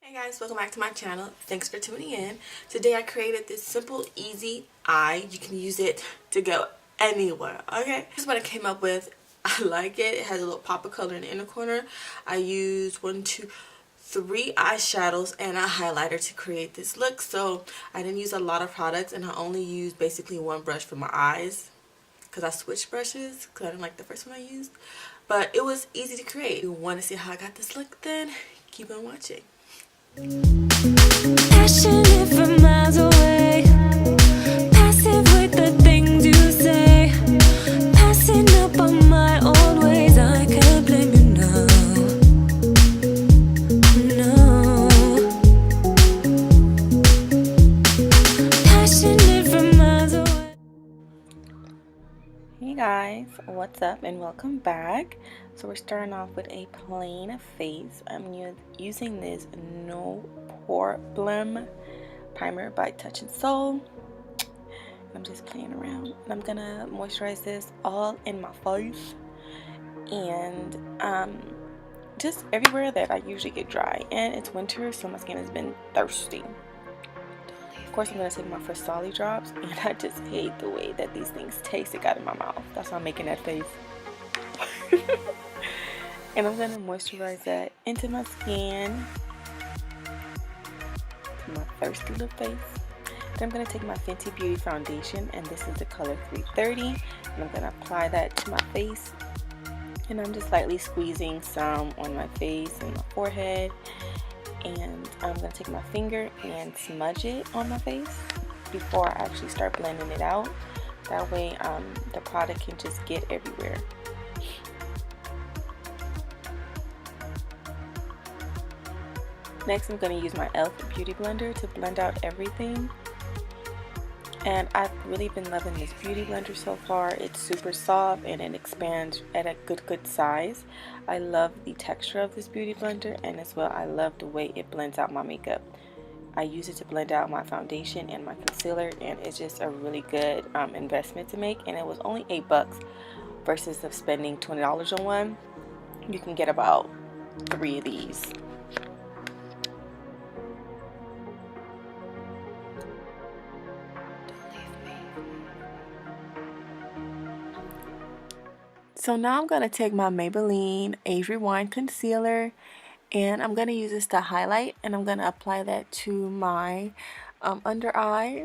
Hey guys, welcome back to my channel. Thanks for tuning in. Today I created this simple, easy eye. You can use it to go anywhere, okay? This is what I came up with. I like it. It has a little pop of color in the inner corner. I used 3 eyeshadows and a highlighter to create this look. So I didn't use a lot of products and I only used basically one brush for my eyes because I switched brushes because I didn't like the first one I used. But it was easy to create. If you want to see how I got this look, then keep on watching. Passionate from miles away, passive with the things you say, passing up on my old ways. I can't blame you now. No. Passionate from miles away. Hey guys, what's up and welcome back. So we're starting off with a plain face. I'm using this No Pore BLEM primer by Touch and Soul. I'm just playing around and I'm gonna moisturize this all in my face and just everywhere that I usually get dry. And it's winter, so my skin has been thirsty. Of course, I'm going to take my FASALI drops, and I just hate the way that these things taste. It got in my mouth. That's why I'm making that face. And I'm going to moisturize that into my skin, to my thirsty little face. Then I'm going to take my Fenty Beauty foundation, and this is the color 330, and I'm going to apply that to my face. And I'm just lightly squeezing some on my face and my forehead. And I'm going to take my finger and smudge it on my face before I actually start blending it out. That way the product can just get everywhere. Next, I'm going to use my e.l.f. Beauty Blender to blend out everything. And I've really been loving this beauty blender so far. It's super soft and it expands at a good size. I love the texture of this beauty blender, and as well I love the way it blends out my makeup. I use it to blend out my foundation and my concealer, and it's just a really good investment to make. And it was only $8 versus of spending $20 on one. You can get about 3 of these. So now I'm going to take my Maybelline Age Rewind concealer, and I'm going to use this to highlight, and I'm going to apply that to my under eye,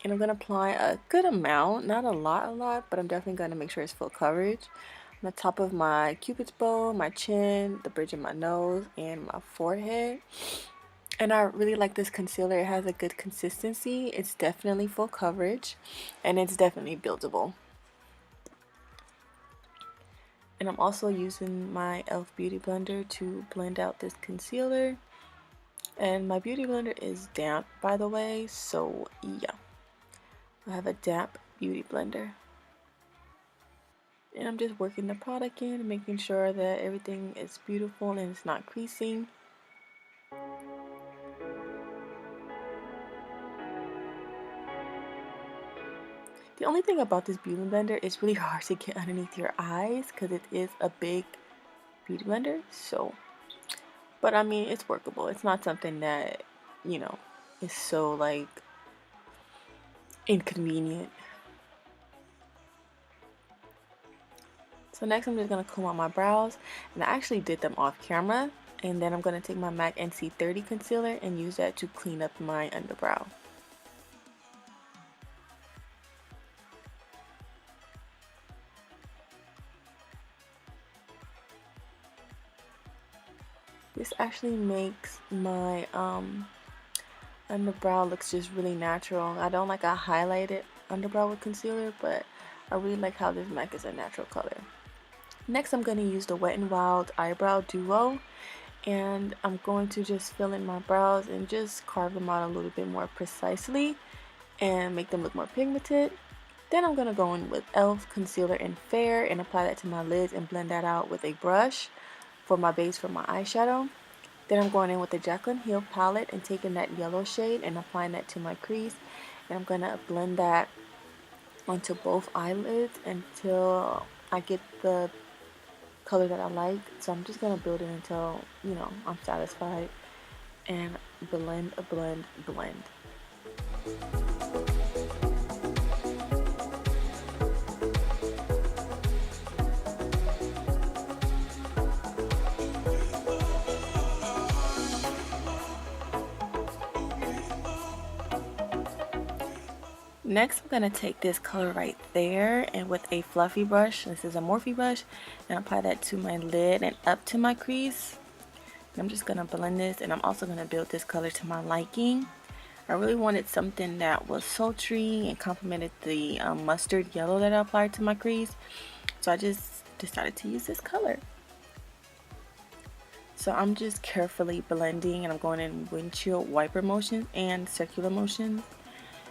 and I'm going to apply a good amount, not a lot, but I'm definitely going to make sure it's full coverage on the top of my cupid's bow, my chin, the bridge of my nose, and my forehead. And I really like this concealer. It has a good consistency. It's definitely full coverage, and it's definitely buildable. And I'm also using my e.l.f. Beauty Blender to blend out this concealer. And my Beauty Blender is damp, by the way, so yeah. I have a damp Beauty Blender. And I'm just working the product in and making sure that everything is beautiful and it's not creasing. The only thing about this beauty blender, it's really hard to get underneath your eyes because it is a big beauty blender. So, but I mean, it's workable. It's not something that, you know, is so like inconvenient. So next I'm just going to comb out my brows, and I actually did them off camera. And then I'm going to take my MAC NC30 concealer and use that to clean up my underbrow. This actually makes my underbrow looks just really natural. I don't like a highlighted underbrow with concealer, but I really like how this MAC is a natural color. Next, I'm going to use the Wet n Wild Eyebrow Duo, and I'm going to just fill in my brows and just carve them out a little bit more precisely and make them look more pigmented. Then I'm going to go in with e.l.f. Concealer in Fair and apply that to my lids and blend that out with a brush for my base for my eyeshadow. Then I'm going in with the Jaclyn Heel palette and taking that yellow shade and applying that to my crease. And I'm going to blend that onto both eyelids until I get the color that I like. So I'm just going to build it until, you know, I'm satisfied. and blend, blend, blend. Next, I'm going to take this color right there and with a fluffy brush, this is a Morphe brush, and apply that to my lid and up to my crease. And I'm just going to blend this, and I'm also going to build this color to my liking. I really wanted something that was sultry and complemented the mustard yellow that I applied to my crease. So I just decided to use this color. So I'm just carefully blending, and I'm going in windshield wiper motions and circular motions.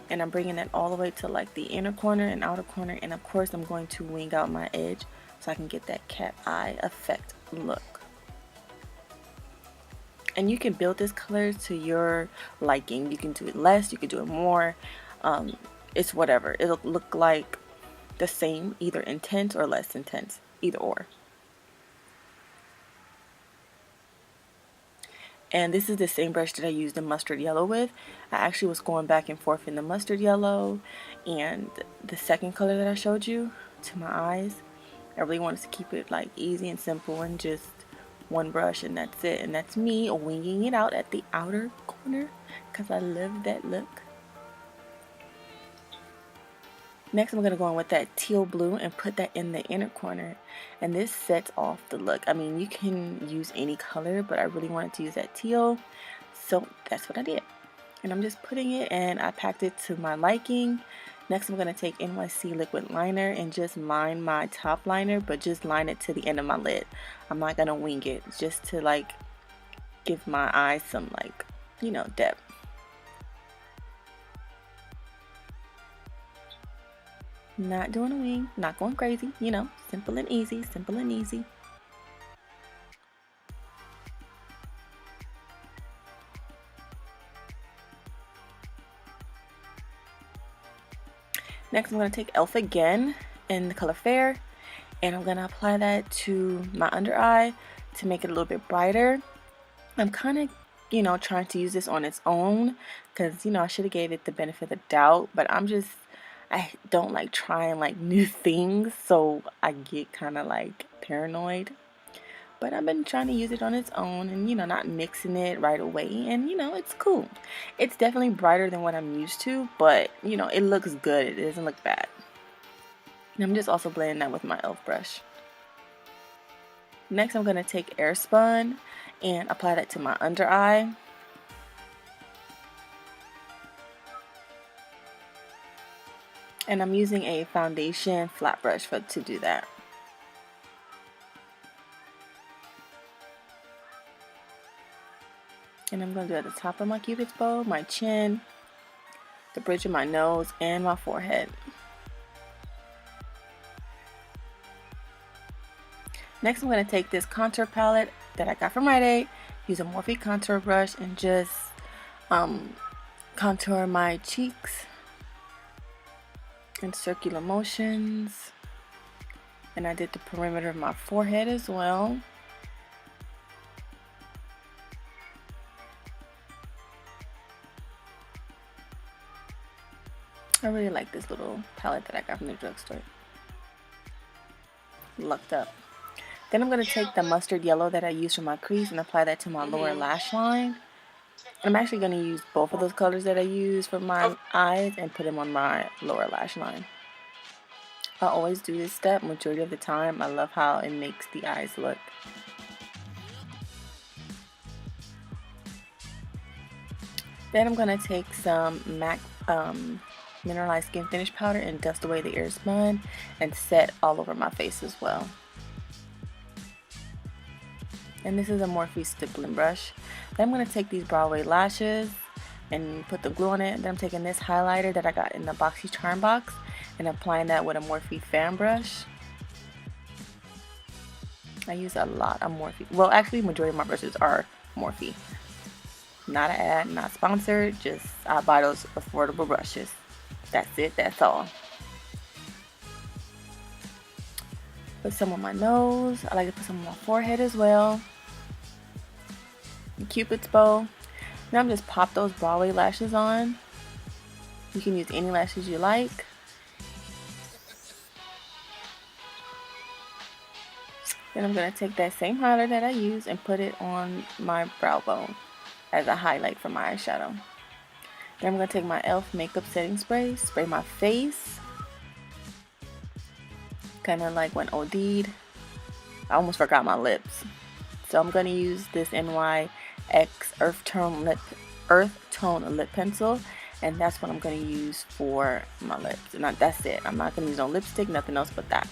And I'm bringing it all the way to like the inner corner and outer corner, and of course I'm going to wing out my edge so I can get that cat eye effect look. And you can build this color to your liking. You can do it less, you can do it more, it's whatever. It'll look like the same, either intense or less intense, either or. And this is the same brush that I used the mustard yellow with. I actually was going back and forth in the mustard yellow and the second color that I showed you to my eyes. I really wanted to keep it like easy and simple and just one brush, and that's it. And that's me winging it out at the outer corner because I love that look. Next, I'm going to go in with that teal blue and put that in the inner corner. And this sets off the look. I mean, you can use any color, but I really wanted to use that teal. So that's what I did. And I'm just putting it, and I packed it to my liking. Next, I'm going to take NYC liquid liner and just line my top liner, but just line it to the end of my lid. I'm not going to wing it, just to like give my eyes some like, you know, depth. Not doing a wing, not going crazy, you know, simple and easy, simple and easy. Next, I'm going to take e.l.f. again in the color Fair, and I'm going to apply that to my under eye to make it a little bit brighter. I'm kind of, you know, trying to use this on its own because, you know, I should have gave it the benefit of the doubt, but I don't like trying like new things, so I get kind of like paranoid. But I've been trying to use it on its own and, you know, not mixing it right away, and, you know, it's cool. It's definitely brighter than what I'm used to, but, you know, it looks good. It doesn't look bad. And I'm just also blending that with my e.l.f. brush. Next, I'm going to take Airspun and apply that to my under eye. And I'm using a foundation flat brush to do that. And I'm going to do it at the top of my cupid's bow, my chin, the bridge of my nose, and my forehead. Next, I'm going to take this contour palette that I got from Rite Aid, use a Morphe contour brush, and just contour my cheeks in circular motions. And I did the perimeter of my forehead as well. I really like this little palette that I got from the drugstore. Lucked up. Then I'm going to take the mustard yellow that I used for my crease and apply that to my lower lash line. I'm actually going to use both of those colors that I use for my eyes and put them on my lower lash line. I always do this step majority of the time. I love how it makes the eyes look. Then I'm going to take some MAC Mineralized Skin Finish Powder and dust away the Airspun and set all over my face as well. And this is a Morphe stippling brush. Then I'm going to take these Broadway lashes and put the glue on it. Then I'm taking this highlighter that I got in the BoxyCharm box and applying that with a Morphe fan brush. I use a lot of Morphe. Well, actually, majority of my brushes are Morphe. Not an ad, not sponsored, just I buy those affordable brushes. That's it, that's all. Put some on my nose. I like to put some on my forehead as well. Cupid's bow. Now I'm just pop those Broadway lashes on. You can use any lashes you like. Then I'm going to take that same highlighter that I used and put it on my brow bone as a highlight for my eyeshadow. Then I'm going to take my e.l.f. makeup setting spray, spray my face. Kind of like when OD'd. I almost forgot my lips. So I'm going to use this NYX Earth Tone Lip Pencil. And that's what I'm going to use for my lips. And that's it. I'm not going to use no lipstick, nothing else but that.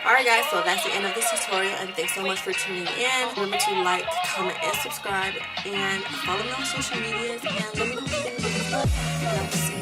Alright guys, so that's the end of this tutorial, and thanks so much for tuning in. Remember to like, comment, and subscribe, and follow me on social medias, and let me know what you think about this look. And I will see you